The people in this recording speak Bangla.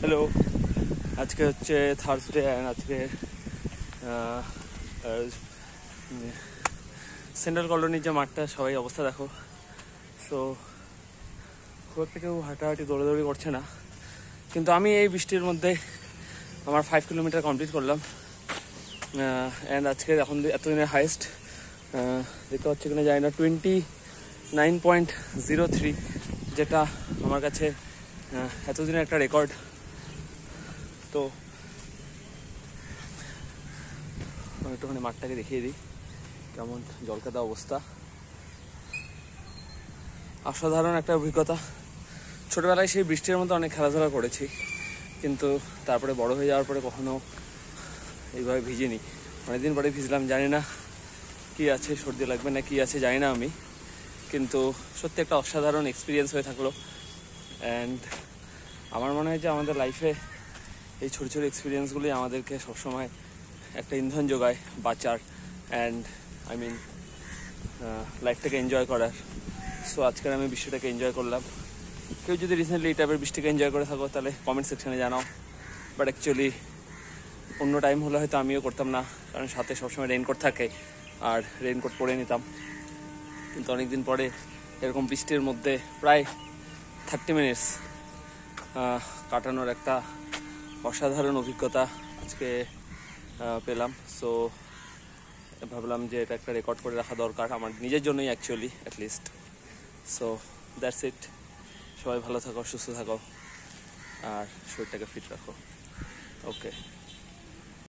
হ্যালো, আজকে হচ্ছে থার্সডে অ্যান্ড আজকে সেন্ট্রাল কলোনির যে মাঠটা সবাই অবস্থা দেখো। সো খুব একটা কেউ হাঁটাহাঁটি দৌড়াদৌড়ি করছে না, কিন্তু আমি এই বৃষ্টির মধ্যে আমার 5 কিলোমিটার কমপ্লিট করলাম। অ্যান্ড আজকে এখন এতদিনের হাইয়েস্ট দেখতে হচ্ছে কিনা জানি না, 29.03, যেটা আমার কাছে এতদিনের একটা রেকর্ড। তো একটুখানি মাঠটাকে দেখিয়ে দিই কেমন জলকাদা অবস্থা। অসাধারণ একটা অভিজ্ঞতা। ছোটবেলায় সেই বৃষ্টির মধ্যে অনেক খেলাধুলা করেছি, কিন্তু তারপরে বড় হয়ে যাওয়ার পরে কখনো এইভাবে ভিজিনি। অনেকদিন পরে ভিজলাম, জানি না কি আছে, সর্দি লাগবে না কি আছে জানি না আমি, কিন্তু সত্যি একটা অসাধারণ এক্সপিরিয়েন্স হয়ে থাকলো। অ্যান্ড আমার মনে হয় যে আমাদের লাইফে এই ছোটো ছোটো এক্সপিরিয়েন্সগুলি আমাদেরকে সবসময় একটা ইন্ধন যোগায় বাঁচার, অ্যান্ড লাইফটাকে এনজয় করার। সো আজকের আমি বৃষ্টিটাকে এনজয় করলাম। কেউ যদি রিসেন্টলি এই টাইপের বৃষ্টিকে এনজয় করে থাকো তাহলে কমেন্ট সেকশনে জানাও। বাট অ্যাকচুয়ালি অন্য টাইম হলে হয়তো আমিও করতাম না, কারণ সাথে সবসময় রেইনকোট থাকে আর রেইনকোট পরে নিতাম। কিন্তু অনেকদিন পরে এরকম বৃষ্টির মধ্যে প্রায় 30 মিনিটস কাটানোর একটা অসাধারণ অভিজ্ঞতা আজকে পেলাম। সো ভাবলাম যে এটা একটা রেকর্ড করে রাখা দরকার আমার নিজের জন্যই, actually at least. So that's it. সবাই ভালো থাকো, সুস্থ থাকো আর শরীরটাকে ফিট রাখো। ওকে।